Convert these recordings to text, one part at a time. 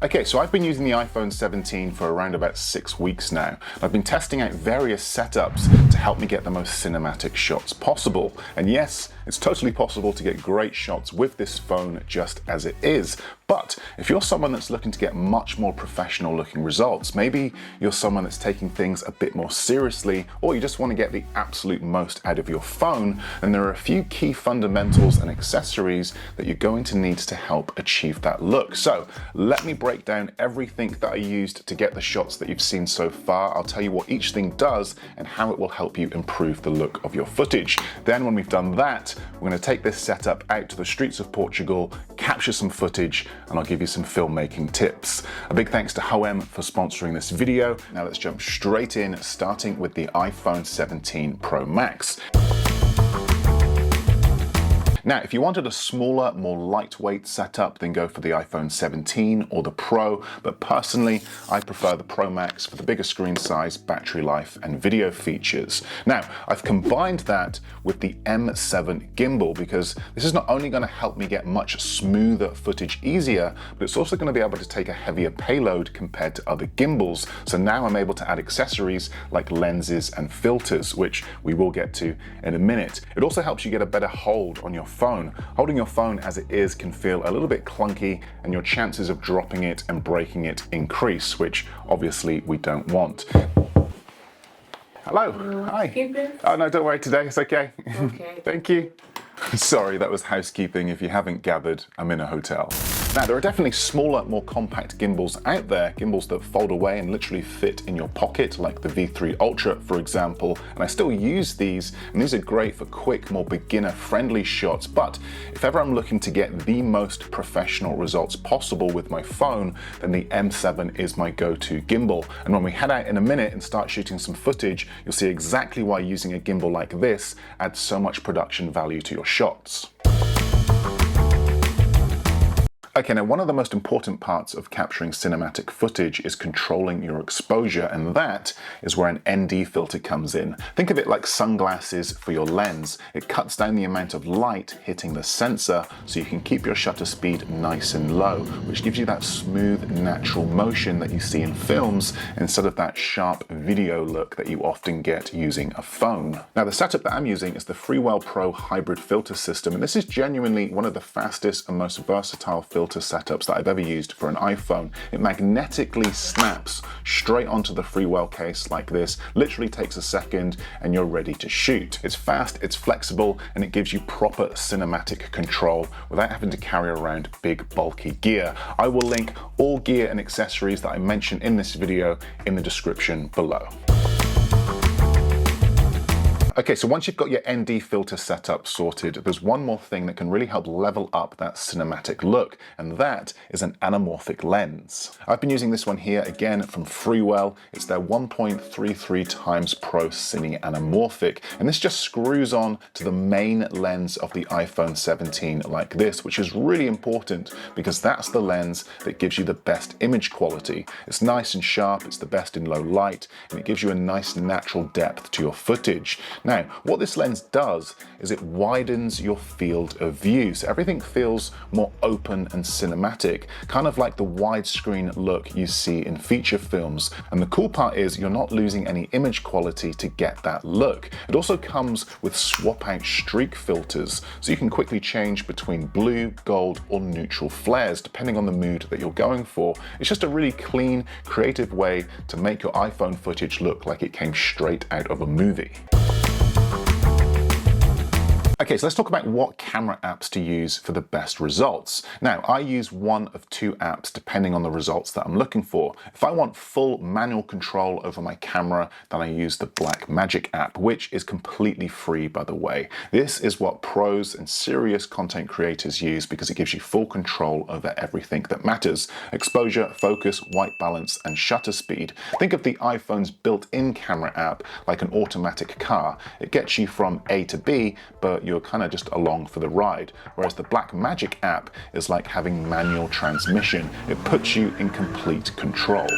Okay, so I've been using the iPhone 17 for around about 6 weeks now. I've been testing out various setups to help me get the most cinematic shots possible. And yes, it's totally possible to get great shots with this phone just as it is. But if you're someone that's looking to get much more professional looking results, maybe you're someone that's taking things a bit more seriously, or you just want to get the absolute most out of your phone, then there are a few key fundamentals and accessories that you're going to need to help achieve that look. So let me break down everything that I used to get the shots that you've seen so far. I'll tell you what each thing does and how it will help you improve the look of your footage. Then when we've done that, we're going to take this setup out to the streets of Portugal, capture some footage, and I'll give you some filmmaking tips. A big thanks to Hoem for sponsoring this video. Now let's jump straight in, starting with the iPhone 17 Pro Max. Now, if you wanted a smaller, more lightweight setup, then go for the iPhone 17 or the Pro, but personally, I prefer the Pro Max for the bigger screen size, battery life, and video features. Now, I've combined that with the M7 gimbal because this is not only going to help me get much smoother footage easier, but it's also going to be able to take a heavier payload compared to other gimbals. So now I'm able to add accessories like lenses and filters, which we will get to in a minute. It also helps you get a better hold on your phone. Holding your phone as it is can feel a little bit clunky, and your chances of dropping it and breaking it increase, which obviously we don't want. Hello. Hi. Oh no, don't worry today, it's okay. Okay. Thank you. Sorry, that was housekeeping. If you haven't gathered, I'm in a hotel. Now, there are definitely smaller, more compact gimbals out there, gimbals that fold away and literally fit in your pocket, like the V3 Ultra, for example, and I still use these, and these are great for quick, more beginner-friendly shots, but if ever I'm looking to get the most professional results possible with my phone, then the M7 is my go-to gimbal. And when we head out in a minute and start shooting some footage, you'll see exactly why using a gimbal like this adds so much production value to your shots. Okay, now one of the most important parts of capturing cinematic footage is controlling your exposure, and that is where an ND filter comes in. Think of it like sunglasses for your lens. It cuts down the amount of light hitting the sensor so you can keep your shutter speed nice and low, which gives you that smooth, natural motion that you see in films instead of that sharp video look that you often get using a phone. Now, the setup that I'm using is the Freewell Pro hybrid filter system, and this is genuinely one of the fastest and most versatile filter setups that I've ever used for an iPhone. It magnetically snaps straight onto the Freewell case like this, literally takes a second and you're ready to shoot. It's fast, it's flexible, and it gives you proper cinematic control without having to carry around big bulky gear. I will link all gear and accessories that I mention in this video in the description below. Okay, so once you've got your ND filter setup sorted, there's one more thing that can really help level up that cinematic look, and that is an anamorphic lens. I've been using this one here again from Freewell. It's their 1.33 times Pro Cine Anamorphic, and this just screws on to the main lens of the iPhone 17 like this, which is really important because that's the lens that gives you the best image quality. It's nice and sharp, it's the best in low light, and it gives you a nice natural depth to your footage. Now, what this lens does is it widens your field of view, so everything feels more open and cinematic, kind of like the widescreen look you see in feature films. And the cool part is you're not losing any image quality to get that look. It also comes with swap out streak filters, so you can quickly change between blue, gold, or neutral flares, depending on the mood that you're going for. It's just a really clean, creative way to make your iPhone footage look like it came straight out of a movie. Okay, so let's talk about what camera apps to use for the best results. Now, I use one of two apps depending on the results that I'm looking for. If I want full manual control over my camera, then I use the Blackmagic app, which is completely free, by the way. This is what pros and serious content creators use because it gives you full control over everything that matters: exposure, focus, white balance, and shutter speed. Think of the iPhone's built-in camera app like an automatic car. It gets you from A to B, but you're kind of just along for the ride. Whereas the Blackmagic app is like having manual transmission. It puts you in complete control.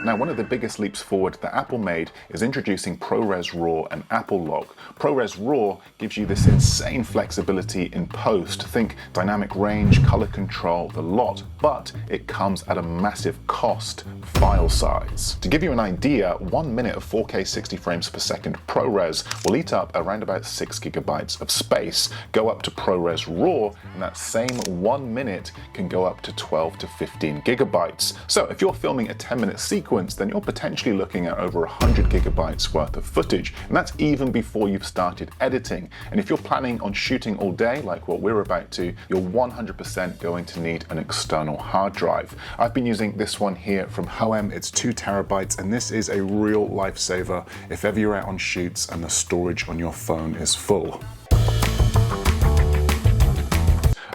Now, one of the biggest leaps forward that Apple made is introducing ProRes RAW and Apple Log. ProRes RAW gives you this insane flexibility in post. Think dynamic range, color control, the lot, but it comes at a massive cost: file size. To give you an idea, 1 minute of 4K 60 frames per second ProRes will eat up around about 6 gigabytes of space. Go up to ProRes RAW, and that same 1 minute can go up to 12 to 15 gigabytes. So if you're filming a 10-minute sequence, then you're potentially looking at over 100 gigabytes worth of footage, and that's even before you've started editing. And if you're planning on shooting all day, like what we're about to, you're 100% going to need an external hard drive. I've been using this one here from Hoem. It's 2 terabytes, and this is a real lifesaver if ever you're out on shoots and the storage on your phone is full.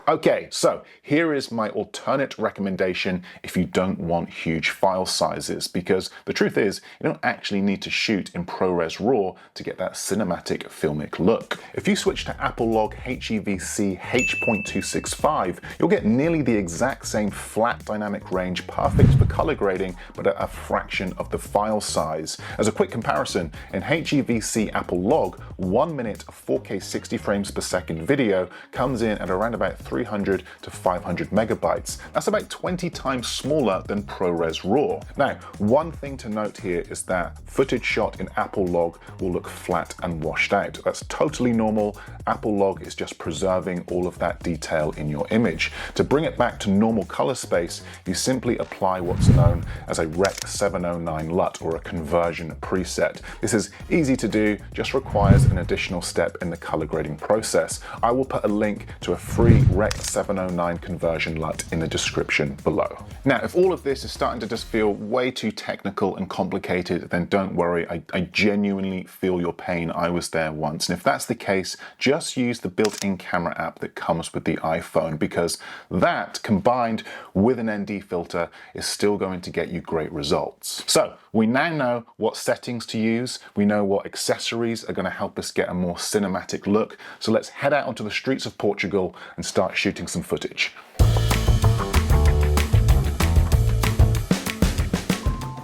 Okay, so here is my alternate recommendation if you don't want huge file sizes, because the truth is you don't actually need to shoot in ProRes RAW to get that cinematic filmic look. If you switch to Apple Log HEVC H.265, you'll get nearly the exact same flat dynamic range, perfect for color grading, but at a fraction of the file size. As a quick comparison, in HEVC Apple Log, 1 minute of 4K 60 frames per second video comes in at around about 300 to 500 megabytes. That's about 20 times smaller than ProRes RAW. Now, one thing to note here is that footage shot in Apple Log will look flat and washed out. That's totally normal. Apple Log is just preserving all of that detail in your image. To bring it back to normal color space, you simply apply what's known as a Rec 709 LUT, or a conversion preset. This is easy to do, just requires an additional step in the color grading process. I will put a link to a free Rec 709 conversion LUT in the description below. Now, if all of this is starting to just feel way too technical and complicated, then don't worry, I genuinely feel your pain. I was there once. And if that's the case, just use the built-in camera app that comes with the iPhone, because that, combined with an ND filter, is still going to get you great results. So we now know what settings to use. We know what accessories are going to help us get a more cinematic look. So let's head out onto the streets of Portugal and start shooting some footage.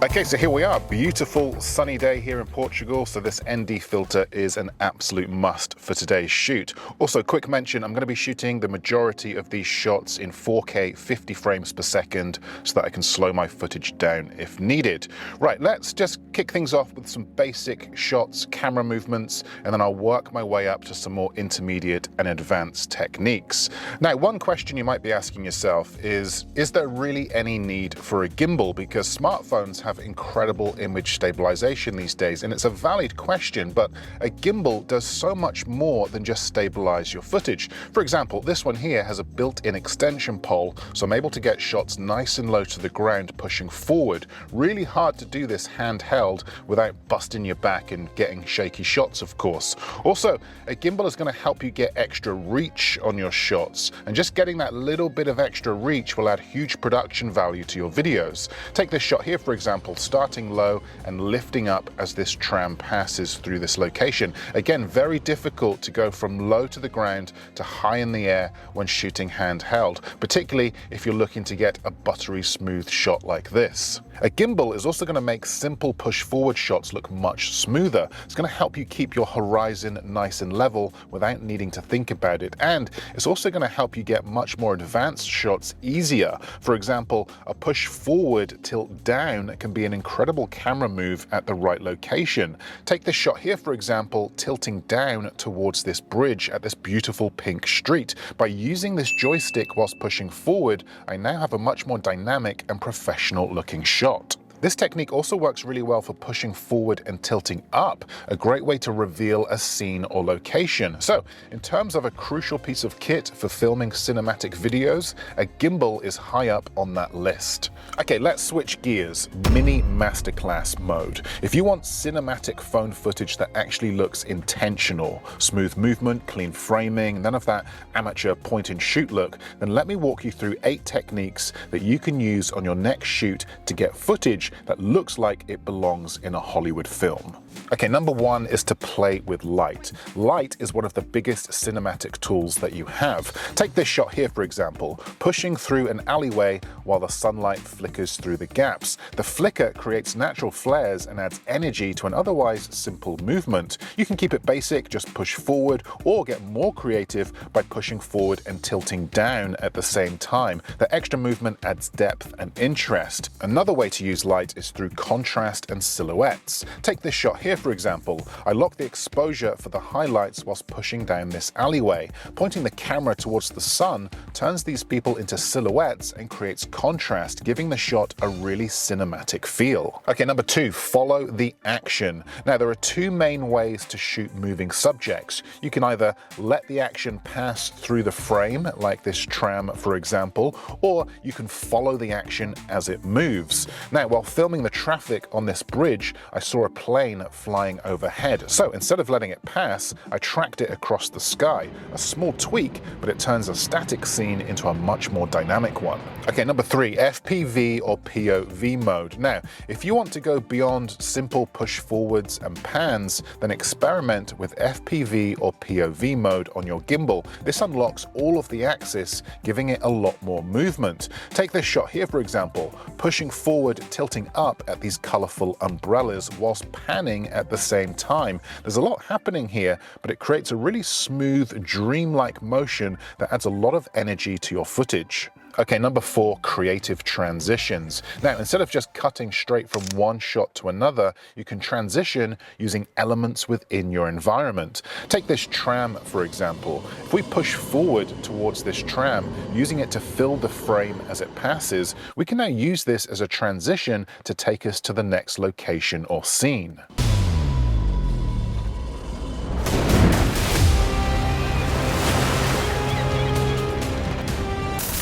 Okay, so here we are, beautiful sunny day here in Portugal, so this ND filter is an absolute must for today's shoot. Also, quick mention, I'm going to be shooting the majority of these shots in 4K 50 frames per second so that I can slow my footage down if needed. Right, let's just kick things off with some basic shots, camera movements, and then I'll work my way up to some more intermediate and advanced techniques. Now, one question you might be asking yourself is there really any need for a gimbal? Because smartphones have incredible image stabilization these days, and it's a valid question, but a gimbal does so much more than just stabilize your footage. For example, this one here has a built-in extension pole, so I'm able to get shots nice and low to the ground pushing forward. Really hard to do this handheld without busting your back and getting shaky shots, of course. Also, a gimbal is going to help you get extra reach on your shots, and just getting that little bit of extra reach will add huge production value to your videos. Take this shot here, for example, starting low and lifting up as this tram passes through this location. Again, very difficult to go from low to the ground to high in the air when shooting handheld, particularly if you're looking to get a buttery smooth shot like this. A gimbal is also going to make simple push forward shots look much smoother. It's going to help you keep your horizon nice and level without needing to think about it, and it's also going to help you get much more advanced shots easier. For example, a push forward tilt down can be an incredible camera move at the right location. Take this shot here, for example, tilting down towards this bridge at this beautiful pink street. By using this joystick whilst pushing forward, I now have a much more dynamic and professional looking shot. This technique also works really well for pushing forward and tilting up, a great way to reveal a scene or location. So, in terms of a crucial piece of kit for filming cinematic videos, a gimbal is high up on that list. Okay, let's switch gears. Mini masterclass mode. If you want cinematic phone footage that actually looks intentional, smooth movement, clean framing, none of that amateur point and shoot look, then let me walk you through 8 techniques that you can use on your next shoot to get footage that looks like it belongs in a Hollywood film. Okay, number one is to play with light. Light is one of the biggest cinematic tools that you have. Take this shot here, for example, pushing through an alleyway while the sunlight flickers through the gaps. The flicker creates natural flares and adds energy to an otherwise simple movement. You can keep it basic, just push forward, or get more creative by pushing forward and tilting down at the same time. The extra movement adds depth and interest. Another way to use light is through contrast and silhouettes. Take this shot here, for example. I lock the exposure for the highlights whilst pushing down this alleyway. Pointing the camera towards the sun turns these people into silhouettes and creates contrast, giving the shot a really cinematic feel. Okay, number two, follow the action. Now, there are two main ways to shoot moving subjects. You can either let the action pass through the frame, like this tram, for example, or you can follow the action as it moves. Now, while filming the traffic on this bridge, I saw a plane flying overhead. So instead of letting it pass, I tracked it across the sky. A small tweak, but it turns a static scene into a much more dynamic one. Okay, number three, FPV or POV mode. Now, if you want to go beyond simple push forwards and pans, then experiment with FPV or POV mode on your gimbal. This unlocks all of the axis, giving it a lot more movement. Take this shot here, for example, pushing forward, tilting up at these colorful umbrellas whilst panning at the same time. There's a lot happening here, but it creates a really smooth, dreamlike motion that adds a lot of energy to your footage. Okay, number four, creative transitions. Now, instead of just cutting straight from one shot to another, you can transition using elements within your environment. Take this tram, for example. If we push forward towards this tram, using it to fill the frame as it passes, we can now use this as a transition to take us to the next location or scene.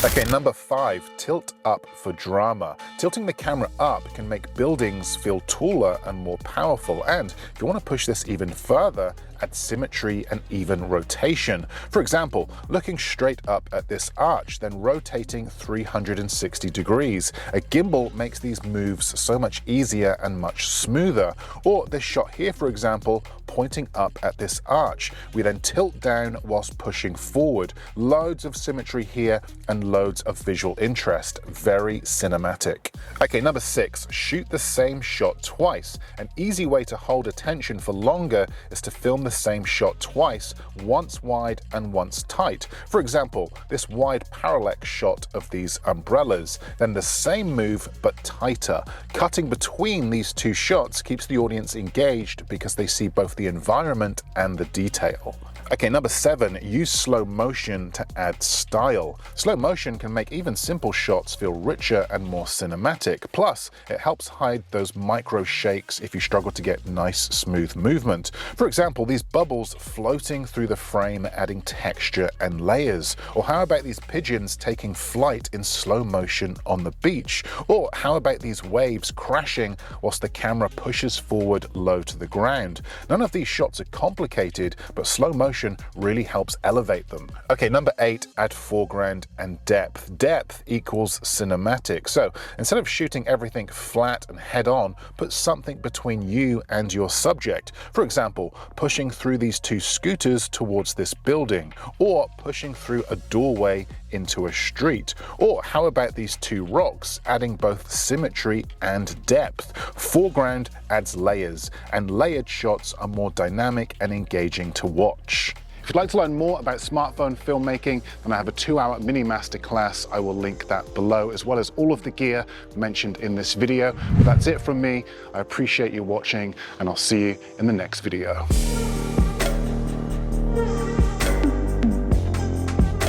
Okay, number five, tilt up for drama. Tilting the camera up can make buildings feel taller and more powerful. And if you want to push this even further, add symmetry and even rotation. For example, looking straight up at this arch, then rotating 360 degrees. A gimbal makes these moves so much easier and much smoother. Or this shot here, for example, pointing up at this arch. We then tilt down whilst pushing forward. Loads of symmetry here and loads of visual interest. Very cinematic. Okay, number six, shoot the same shot twice. An easy way to hold attention for longer is to film the same shot twice, once wide and once tight. For example, this wide parallax shot of these umbrellas, then the same move but tighter. Cutting between these two shots keeps the audience engaged because they see both the environment and the detail. Okay, number seven, use slow motion to add style. Slow motion can make even simple shots feel richer and more cinematic. Plus, it helps hide those micro shakes if you struggle to get nice, smooth movement. For example, these bubbles floating through the frame, adding texture and layers. Or how about these pigeons taking flight in slow motion on the beach? Or how about these waves crashing whilst the camera pushes forward low to the ground? None of these shots are complicated, but slow motion really helps elevate them. Okay, number eight, add foreground and depth. Depth equals cinematic. So instead of shooting everything flat and head on, put something between you and your subject. For example, pushing through these two scooters towards this building, or pushing through a doorway into a street. Or how about these two rocks, adding both symmetry and depth? Foreground adds layers, and layered shots are more dynamic and engaging to watch. If you'd like to learn more about smartphone filmmaking, then I have a 2-hour mini masterclass. I will link that below, as well as all of the gear mentioned in this video. But that's it from me. I appreciate you watching, and I'll see you in the next video.